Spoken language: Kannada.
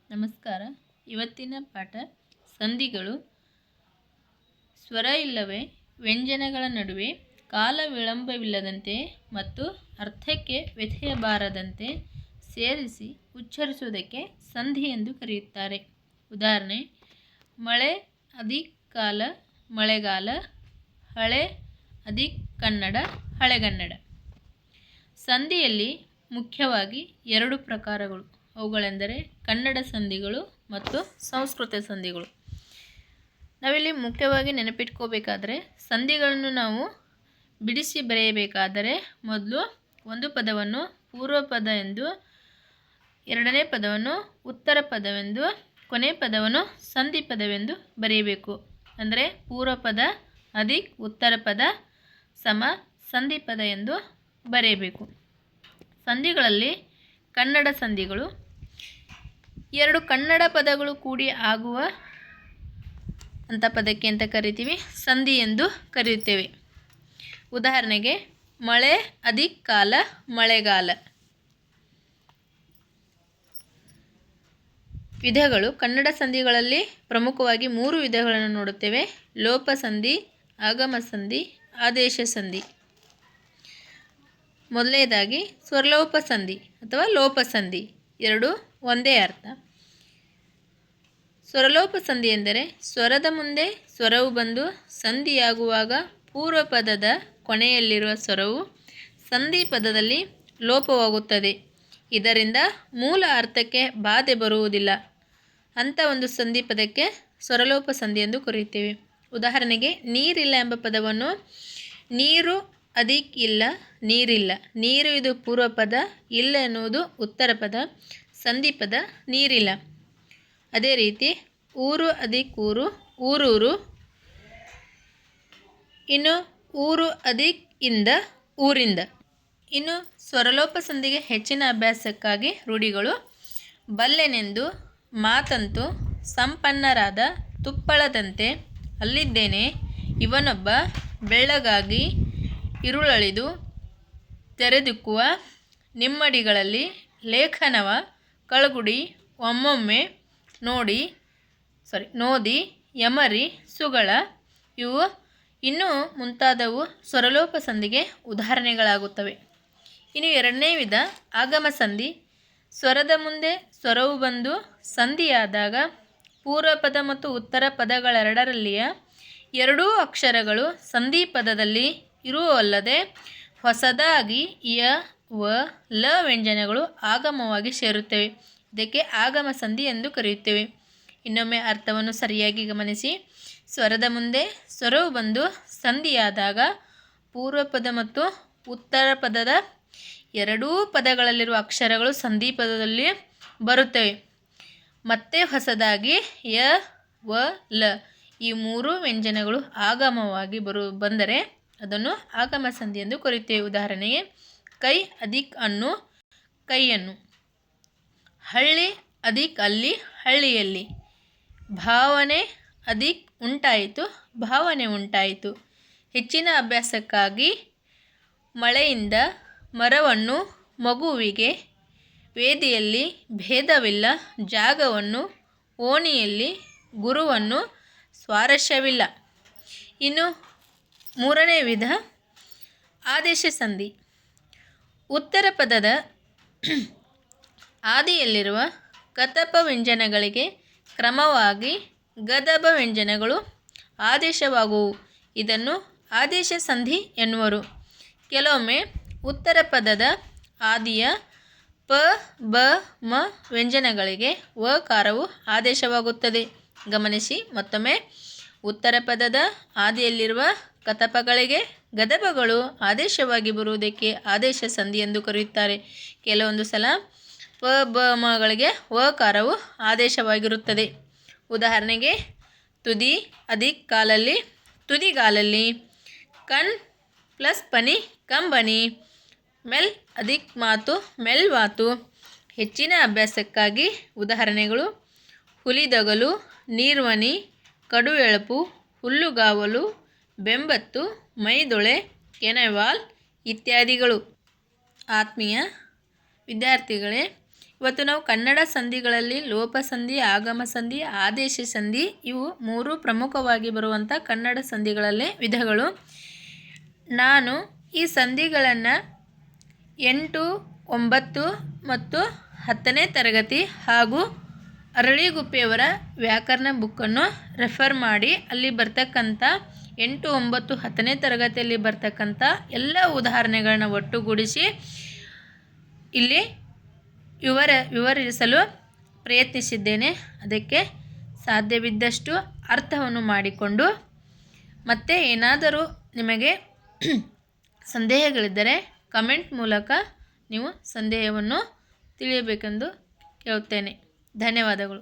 ನಮಸ್ಕಾರ. ಇವತ್ತಿನ ಪಾಠ ಸಂಧಿಗಳು. ಸ್ವರ ಇಲ್ಲವೇ ವ್ಯಂಜನಗಳ ನಡುವೆ ಕಾಲ ವಿಳಂಬವಿಲ್ಲದಂತೆ ಮತ್ತು ಅರ್ಥಕ್ಕೆ ವ್ಯತ್ಯಯ ಬಾರದಂತೆ ಸೇರಿಸಿ ಉಚ್ಚರಿಸುವುದಕ್ಕೆ ಸಂಧಿ ಎಂದು ಕರೆಯುತ್ತಾರೆ. ಉದಾಹರಣೆ: ಮಳೆ ಅಧಿಕ್ ಕಾಲ ಮಳೆಗಾಲ, ಹಳೆ ಅಧಿಕ್ ಕನ್ನಡ ಹಳೆಗನ್ನಡ. ಸಂಧಿಯಲ್ಲಿ ಮುಖ್ಯವಾಗಿ ಎರಡು ಪ್ರಕಾರಗಳು. ಅವುಗಳೆಂದರೆ ಕನ್ನಡ ಸಂಧಿಗಳು ಮತ್ತು ಸಂಸ್ಕೃತ ಸಂಧಿಗಳು. ನಾವಿಲ್ಲಿ ಮುಖ್ಯವಾಗಿ ನೆನಪಿಟ್ಕೋಬೇಕಾದರೆ ಸಂಧಿಗಳನ್ನು ನಾವು ಬಿಡಿಸಿ ಬರೆಯಬೇಕಾದರೆ ಮೊದಲು ಒಂದು ಪದವನ್ನು ಪೂರ್ವ ಪದ ಎಂದು, ಎರಡನೇ ಪದವನ್ನು ಉತ್ತರ ಪದವೆಂದು, ಕೊನೆ ಪದವನ್ನು ಸಂಧಿ ಪದವೆಂದು ಬರೆಯಬೇಕು. ಅಂದರೆ ಪೂರ್ವ ಪದ ಅಧಿಕ್ ಉತ್ತರ ಪದ ಸಮ ಸಂಧಿ ಪದ ಎಂದು ಬರೆಯಬೇಕು. ಸಂಧಿಗಳಲ್ಲಿ ಕನ್ನಡ ಸಂಧಿಗಳು ಎರಡು ಕನ್ನಡ ಪದಗಳು ಕೂಡಿ ಆಗುವ ಅಂಥ ಪದಕ್ಕೆ ಅಂತ ಕರಿತೀವಿ ಸಂಧಿ ಎಂದು ಕರೆಯುತ್ತೇವೆ. ಉದಾಹರಣೆಗೆ ಮಳೆ ಅಧಿಕ್ ಕಾಲ ಮಳೆಗಾಲ. ವಿಧಗಳು. ಕನ್ನಡ ಸಂಧಿಗಳಲ್ಲಿ ಪ್ರಮುಖವಾಗಿ 3 ವಿಧಗಳನ್ನು ನೋಡುತ್ತೇವೆ: ಲೋಪ ಸಂಧಿ, ಆಗಮ ಸಂಧಿ, ಆದೇಶ ಸಂಧಿ. ಮೊದಲನೇದಾಗಿ ಸ್ವರಲೋಪ ಸಂಧಿ ಅಥವಾ ಲೋಪ ಸಂಧಿ. ಎರಡೂ ಒಂದೇ ಅರ್ಥ. ಸ್ವರಲೋಪ ಸಂಧಿ ಎಂದರೆ ಸ್ವರದ ಮುಂದೆ ಸ್ವರವು ಬಂದು ಸಂಧಿಯಾಗುವಾಗ ಪೂರ್ವ ಪದದ ಕೊನೆಯಲ್ಲಿರುವ ಸ್ವರವು ಸಂಧಿ ಪದದಲ್ಲಿ ಲೋಪವಾಗುತ್ತದೆ. ಇದರಿಂದ ಮೂಲ ಅರ್ಥಕ್ಕೆ ಬಾಧೆ ಬರುವುದಿಲ್ಲ. ಅಂಥ ಒಂದು ಸಂಧಿ ಪದಕ್ಕೆ ಸ್ವರಲೋಪ ಸಂಧಿ ಎಂದು ಕರೆಯುತ್ತೇವೆ. ಉದಾಹರಣೆಗೆ ನೀರಿಲ್ಲ ಎಂಬ ಪದವನ್ನು ನೀರು ಅಧಿಕ್ ಇಲ್ಲ ನೀರಿಲ್ಲ. ನೀರು ಇದು ಪೂರ್ವ ಪದ, ಇಲ್ಲ ಎನ್ನುವುದು ಉತ್ತರ ಪದ, ಸಂಧಿ ಪದ ನೀರಿಲ್ಲ. ಅದೇ ರೀತಿ ಊರು ಅಧಿಕ್ ಊರು ಊರೂರು. ಇನ್ನು ಊರು ಅಧಿಕ್ ಇಂದ ಊರಿಂದ. ಇನ್ನು ಸ್ವರಲೋಪ ಸಂಧಿಗೆ ಹೆಚ್ಚಿನ ಅಭ್ಯಾಸಕ್ಕಾಗಿ ರೂಢಿಗಳು: ಬಲ್ಲೆನೆಂದು, ಮಾತಂತು, ಸಂಪನ್ನರಾದ, ತುಪ್ಪಳದಂತೆ, ಅಲ್ಲಿದ್ದೇನೆ, ಇವನೊಬ್ಬ, ಬೆಳ್ಳಗಾಗಿ, ಇರುಳಳಿದು, ತೆರೆದಿಕ್ಕುವ, ನಿಮ್ಮಡಿಗಳಲ್ಲಿ, ಲೇಖನವ, ಕಳಗುಡಿ, ಒಮ್ಮೊಮ್ಮೆ, ನೋದಿ, ಯಮರಿ, ಸುಗಳ. ಇವು ಇನ್ನೂ ಮುಂತಾದವು ಸ್ವರಲೋಪ ಸಂಧಿಗೆ ಉದಾಹರಣೆಗಳಾಗುತ್ತವೆ. ಇನ್ನು ಎರಡನೇ ವಿಧ ಆಗಮ ಸಂಧಿ. ಸ್ವರದ ಮುಂದೆ ಸ್ವರವು ಬಂದು ಸಂಧಿಯಾದಾಗ ಪೂರ್ವ ಪದ ಮತ್ತು ಉತ್ತರ ಪದಗಳೆರಡರಲ್ಲಿಯ ಎರಡೂ ಅಕ್ಷರಗಳು ಸಂಧಿ ಪದದಲ್ಲಿ ಇರುವವಲ್ಲದೆ ಹೊಸದಾಗಿ ಯ, ವ, ಲ ವ್ಯಂಜನಗಳು ಆಗಮವಾಗಿ ಸೇರುತ್ತವೆ. ಇದಕ್ಕೆ ಆಗಮ ಸಂಧಿ ಎಂದು ಕರೆಯುತ್ತೇವೆ. ಇನ್ನೊಮ್ಮೆ ಅರ್ಥವನ್ನು ಸರಿಯಾಗಿ ಗಮನಿಸಿ. ಸ್ವರದ ಮುಂದೆ ಸ್ವರವು ಬಂದು ಸಂಧಿಯಾದಾಗ ಪೂರ್ವ ಪದ ಮತ್ತು ಉತ್ತರ ಪದದ ಎರಡೂ ಪದಗಳಲ್ಲಿರುವ ಅಕ್ಷರಗಳು ಸಂಧಿ ಪದದಲ್ಲಿ ಬರುತ್ತವೆ. ಮತ್ತೆ ಹೊಸದಾಗಿ ಯ, ವ, ಲ ಈ 3 ವ್ಯಂಜನಗಳು ಆಗಮವಾಗಿ ಬಂದರೆ ಅದನ್ನು ಆಗಮ ಸಂಧಿ ಎಂದು ಕರೆಯುತ್ತೇವೆ. ಉದಾಹರಣೆಗೆ ಕೈ ಅಧಿಕ್ ಅನ್ನು ಕೈಯನ್ನು, ಹಳ್ಳಿ ಅಧಿಕ್ ಅಲ್ಲಿ ಹಳ್ಳಿಯಲ್ಲಿ, ಭಾವನೆ ಅಧಿಕ್ ಉಂಟಾಯಿತು ಭಾವನೆ ಉಂಟಾಯಿತು. ಹೆಚ್ಚಿನ ಅಭ್ಯಾಸಕ್ಕಾಗಿ ಮಳೆಯಿಂದ ಮರವನ್ನು ಮಗುವಿಗೆ, ವೇದಿಯಲ್ಲಿ ಭೇದವಿಲ್ಲ ಜಾಗವನ್ನು, ಓಣಿಯಲ್ಲಿ ಗುರುವನ್ನು ಸ್ವಾರಸ್ಯವಿಲ್ಲ. ಇನ್ನು ಮೂರನೇ ವಿಧ ಆದೇಶ ಸಂಧಿ. ಉತ್ತರ ಪದದ ಆದಿಯಲ್ಲಿರುವ ಕತಪ ವ್ಯಂಜನಗಳಿಗೆ ಕ್ರಮವಾಗಿ ಗದಭ ವ್ಯಂಜನಗಳು ಆದೇಶವಾಗುವು. ಇದನ್ನು ಆದೇಶ ಸಂಧಿ ಎನ್ನುವರು. ಕೆಲವೊಮ್ಮೆ ಉತ್ತರ ಪದದ ಆದಿಯ ಪ, ಬ, ಮ ವ್ಯಂಜನಗಳಿಗೆ ವಕಾರವು ಆದೇಶವಾಗುತ್ತದೆ. ಗಮನಿಸಿ ಮತ್ತೊಮ್ಮೆ. ಉತ್ತರ ಪದದ ಆದಿಯಲ್ಲಿರುವ ಕತಪಗಳಿಗೆ ಗದಭಗಳು ಆದೇಶವಾಗಿ ಬರುವುದಕ್ಕೆ ಆದೇಶ ಸಂಧಿ ಎಂದು ಕರೆಯುತ್ತಾರೆ. ಕೆಲವೊಂದು ಸಲ ಪ, ಬ, ಮಗಳಿಗೆ ವಕಾರವು ಆದೇಶವಾಗಿರುತ್ತದೆ. ಉದಾಹರಣೆಗೆ ತುದಿ ಅಧಿಕ್ ಕಾಲಲ್ಲಿ ತುದಿಗಾಲಲ್ಲಿ, ಕಣ್ ಪ್ಲಸ್ ಪನಿ ಕಂಬನಿ, ಮೆಲ್ ಅಧಿಕ್ ಮಾತು ಮೆಲ್ವಾತು. ಹೆಚ್ಚಿನ ಅಭ್ಯಾಸಕ್ಕಾಗಿ ಉದಾಹರಣೆಗಳು: ಹುಲಿದಗಲು, ನೀರ್ವನಿ, ಕಡು ಎಳಪು, ಹುಲ್ಲುಗಾವಲು, ಬೆಂಬತ್ತು, ಮೈದೊಳೆ, ಕೆನೆವಾಲ್ ಇತ್ಯಾದಿಗಳು. ಆತ್ಮೀಯ ವಿದ್ಯಾರ್ಥಿಗಳೇ, ಇವತ್ತು ನಾವು ಕನ್ನಡ ಸಂಧಿಗಳಲ್ಲಿ ಲೋಪ ಸಂಧಿ, ಆಗಮ ಸಂಧಿ, ಆದೇಶ ಸಂಧಿ ಇವು 3 ಪ್ರಮುಖವಾಗಿ ಬರುವಂಥ ಕನ್ನಡ ಸಂಧಿಗಳಲ್ಲಿ ವಿಧಗಳು. ನಾನು ಈ ಸಂಧಿಗಳನ್ನು 8, 9 ಮತ್ತು 10ನೇ ತರಗತಿ ಹಾಗೂ ಅರಳಿಗುಪ್ಪೆಯವರ ವ್ಯಾಕರಣ ಬುಕ್ಕನ್ನು ರೆಫರ್ ಮಾಡಿ ಅಲ್ಲಿ ಬರ್ತಕ್ಕಂಥ 8, 9, 10ನೇ ತರಗತಿಯಲ್ಲಿ ಬರ್ತಕ್ಕಂಥ ಎಲ್ಲ ಉದಾಹರಣೆಗಳನ್ನ ಒಟ್ಟುಗೂಡಿಸಿ ಇಲ್ಲಿ ವಿವರಿಸಲು ಪ್ರಯತ್ನಿಸಿದ್ದೇನೆ. ಅದಕ್ಕೆ ಸಾಧ್ಯವಿದ್ದಷ್ಟು ಅರ್ಥವನ್ನು ಮಾಡಿಕೊಂಡು ಮತ್ತೆ ಏನಾದರೂ ನಿಮಗೆ ಸಂದೇಹಗಳಿದ್ದರೆ ಕಮೆಂಟ್ ಮೂಲಕ ನೀವು ಸಂದೇಹವನ್ನು ತಿಳಿಯಬೇಕೆಂದು ಕೇಳುತ್ತೇನೆ. ಧನ್ಯವಾದಗಳು.